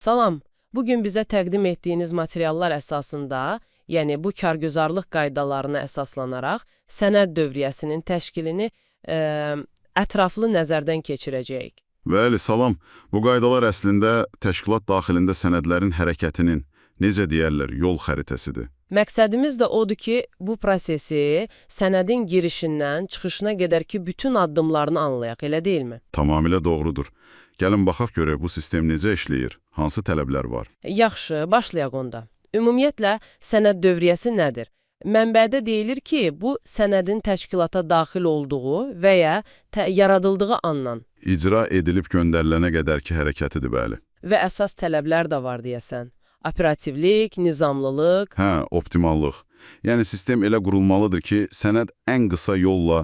Salam, bugün bizə təqdim etdiyiniz materiallar əsasında, yəni bu kargüzarlıq qaydalarına əsaslanaraq sənəd dövriyyəsinin təşkilini ətraflı nəzərdən keçirəcəyik. Bəli, salam. Bu qaydalar əslində təşkilat daxilində sənədlərin hərəkətinin, necə deyərlər, yol xəritəsidir. Məqsədimiz də odur ki, bu prosesi sənədin girişindən çıxışına qədər ki, bütün addımlarını anlayaq, elə deyilmi? Tamamilə doğrudur. Gəlin baxaq görək bu sistem necə işləyir, hansı tələblər var? Yaxşı, başlayaq onda. Ümumiyyətlə, sənəd dövriyyəsi nədir? Mənbədə deyilir ki, bu sənədin təşkilata daxil olduğu və ya yaradıldığı andan İcra edilib göndərilənə qədərki hərəkətidir, bəli. və əsas tələblər də var deyəsən. Operativlik, nizamlılıq. Hə, optimallıq. Yəni sistem elə qurulmalıdır ki, sənəd ən qısa yolla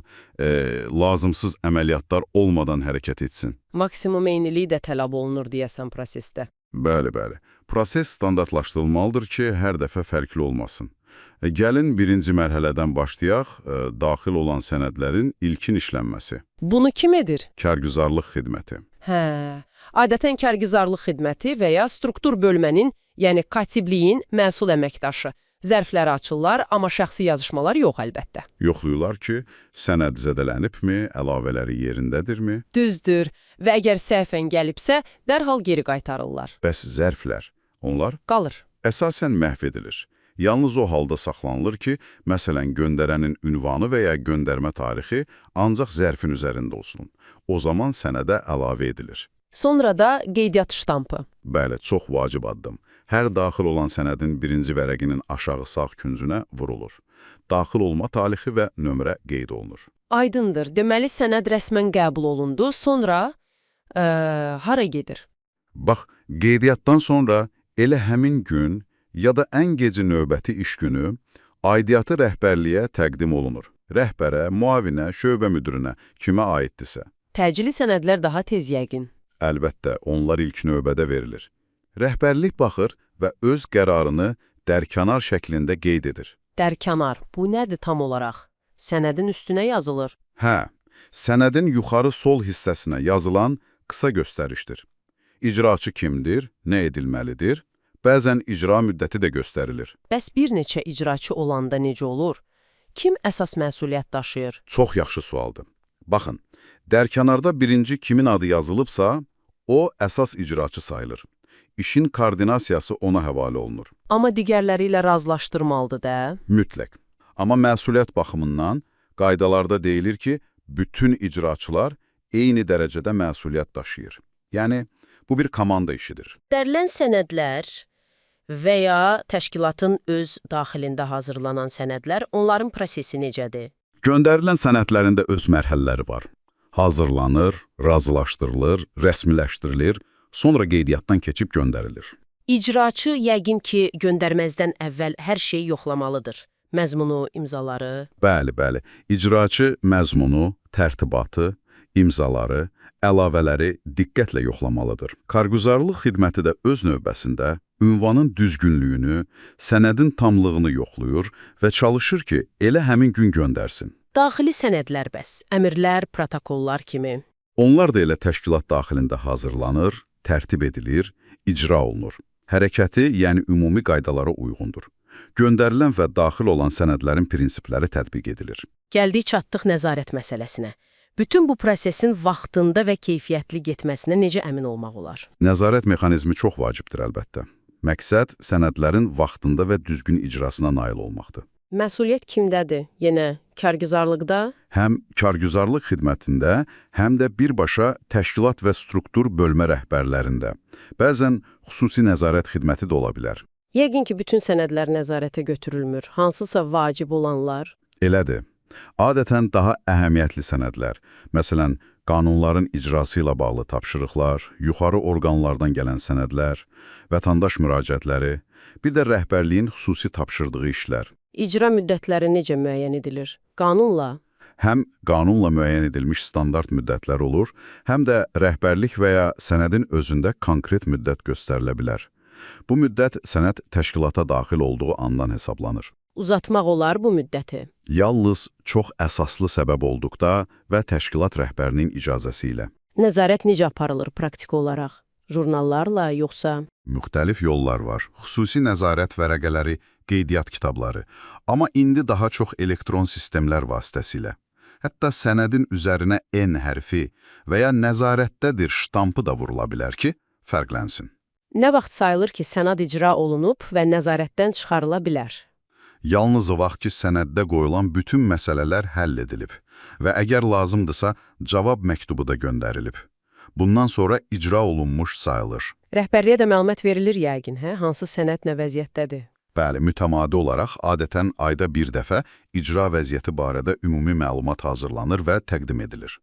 lazımsız əməliyyatlar olmadan hərəkət etsin. Maksimum eynilik də tələb olunur deyəsən prosesdə. Bəli, bəli. Proses standartlaşdırılmalıdır ki, hər dəfə fərqli olmasın. Gəlin birinci mərhələdən başlayaq, daxil olan sənədlərin ilkin işlənməsi. Bunu kim edir? Kargüzarlıq xidməti. Hə, adətən kargüzarlıq xidməti və ya struktur bölmənin, yəni katibliyin məsul əməkdaşı. Zərfləri açırlar, amma şəxsi yazışmalar yox əlbəttə. Yoxlayırlar ki, sənəd zədələnibmi, əlavələri yerindədirmi? Düzdür və əgər səhvən gəlibsə, dərhal geri qaytarırlar. Bəs zərflər, onlar Qalır. əsasən məhv edilir. Yalnız o halda saxlanılır ki, məsələn, göndərənin ünvanı və ya göndərmə tarixi ancaq zərfin üzərində olsun. O zaman sənədə əlavə edilir. Sonra da qeydiyyat ştampı. Bəli, çox vacib addım. Hər daxil olan sənədin birinci vərəqinin aşağı sağ küncünə vurulur. Daxil olma tarixi və nömrə qeyd olunur. Aydındır. Deməli, sənəd rəsmən qəbul olundu, sonra hara gedir? Bax, qeydiyyatdan sonra elə həmin gün ya da ən gecə növbəti iş günü aidiyyatı rəhbərliyə təqdim olunur. Rəhbərə, müavinə, şöbə müdürünə, kimə aiddirsə. Təcili sənədlər daha tez yəqin. Əlbəttə, onlar ilk növbədə verilir. Rəhbərlik baxır və öz qərarını dərkənar şəklində qeyd edir. Dərkənar, bu nədir tam olaraq? Sənədin üstünə yazılır. Hə, sənədin yuxarı sol hissəsinə yazılan qısa göstərişdir. İcraçı kimdir, nə edilməlidir? Bəzən icra müddəti də göstərilir. Bəs bir neçə icraçı olanda necə olur? Kim əsas məsuliyyət daşıyır? Çox yaxşı sualdır. Baxın, dərkənarda birinci kimin adı yazılıbsa, o əsas icraçı sayılır. İşin koordinasiyası ona həvalə olunur. Amma digərləri ilə razılaşdırmalıdır da. Mütləq. Amma məsuliyyət baxımından qaydalarda deyilir ki, bütün icraçılar eyni dərəcədə məsuliyyət daşıyır. Yəni, bu bir komanda işidir. Dərilən sənədlər və ya təşkilatın öz daxilində hazırlanan sənədlər, onların prosesi necədir? Göndərilən sənədlərində öz mərhələləri var. Hazırlanır, razılaşdırılır, rəsmiləşdirilir, sonra qeydiyyatdan keçib göndərilir. İcraçı yəqin ki, göndərməzdən əvvəl hər şeyi yoxlamalıdır. Məzmunu, imzaları. Bəli, bəli. İcraçı məzmunu, tərtibatı, imzaları, əlavələri diqqətlə yoxlamalıdır. Kargüzarlıq xidməti də öz növbəsində ünvanın düzgünlüyünü, sənədin tamlığını yoxlayır və çalışır ki, elə həmin gün göndərsin. Daxili sənədlər bəs, əmrlər, protokollar kimi. Onlar da elə təşkilat daxilində hazırlanır, tərtib edilir, icra olunur. Hərəkəti, yəni ümumi qaydalara uyğundur. Göndərilən və daxil olan sənədlərin prinsipləri tətbiq edilir. Gəldik çatdıq nəzarət məsələsinə. Bütün bu prosesin vaxtında və keyfiyyətli getməsinə necə əmin olmaq olar? Nəzarət mexanizmi çox vacibdir əlbəttə. Məqsəd sənədlərin vaxtında və düzgün icrasına nail olmaqdır. Məsuliyyət kimdədir? Yenə kargüzarlıqda? Həm kargüzarlıq xidmətində, həm də birbaşa təşkilat və struktur bölmə rəhbərlərində. Bəzən xüsusi nəzarət xidməti də ola bilər. Yəqin ki, bütün sənədlər nəzarətə götürülmür. Hansısa vacib olanlar? Elədir. Adətən daha əhəmiyyətli sənədlər, məsələn, qanunların icrası ilə bağlı tapşırıqlar, yuxarı orqanlardan gələn sənədlər, vətəndaş müraciətləri, bir də rəhbərliyin xüsusi tapşırdığı işlər. İcra müddətləri necə müəyyən edilir? Qanunla? Həm qanunla müəyyən edilmiş standart müddətlər olur, həm də rəhbərlik və ya sənədin özündə konkret müddət göstərilə bilər. Bu müddət sənəd təşkilata daxil olduğu andan hesablanır. Uzatmaq olar bu müddəti? Yalnız çox əsaslı səbəb olduqda və təşkilat rəhbərinin icazəsi ilə. Nəzarət necə aparılır praktik olaraq? Jurnallarla yoxsa? Müxtəlif yollar var. Xüsusi nəzarət vərəqələri, qeydiyyat kitabları. Amma indi daha çox elektron sistemlər vasitəsilə. Hətta sənədin üzərinə N hərfi və ya nəzarətdədir ştampı da vurula bilər ki, fərqlənsin. Nə vaxt sayılır ki, sənəd icra olunub və nəzarətdən çıxarıla bilər? Yalnız o vaxt ki, sənəddə qoyulan bütün məsələlər həll edilib və əgər lazımdırsa, cavab məktubu da göndərilib. Bundan sonra icra olunmuş sayılır. Rəhbərliyə də məlumat verilir yəqin, hə? Hansı sənəd nə vəziyyətdədir? Bəli, mütəmadi olaraq adətən ayda bir dəfə icra vəziyyəti barədə ümumi məlumat hazırlanır və təqdim edilir.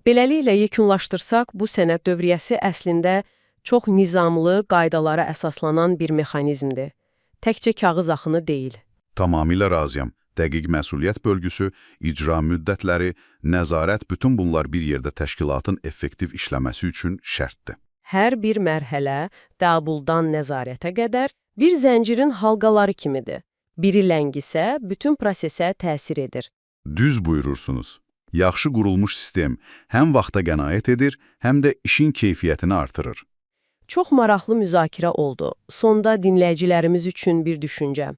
Beləliklə, yekunlaşdırsaq, bu sənəd dövriyyəsi əslində çox nizamlı, qaydalara əsaslanan bir mexanizmdir. Təkcə kağız axını deyil. Tamamilə razıyam. Dəqiq məsuliyyət bölgüsü, icra müddətləri, nəzarət, bütün bunlar bir yerdə təşkilatın effektiv işləməsi üçün şərtdir. Hər bir mərhələ, qəbuldan nəzarətə qədər, bir zəncirin halqaları kimidir. Biri ləngisə, bütün prosesə təsir edir. Düz buyurursunuz. Yaxşı qurulmuş sistem həm vaxta qənaət edir, həm də işin keyfiyyətini artırır. Çox maraqlı müzakirə oldu. Sonda dinləyicilərimiz üçün bir düşüncə.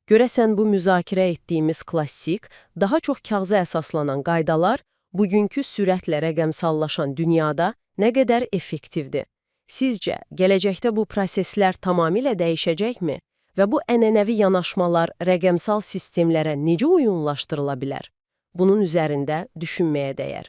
Görəsən bu müzakirə etdiyimiz klassik, daha çox kağıza əsaslanan qaydalar bugünkü sürətlə rəqəmsallaşan dünyada nə qədər effektivdir? Sizcə, gələcəkdə bu proseslər tamamilə dəyişəcəkmi? Və bu ənənəvi yanaşmalar rəqəmsal sistemlərə necə uyumlaşdırıla bilər? Bunun üzərində düşünməyə dəyər.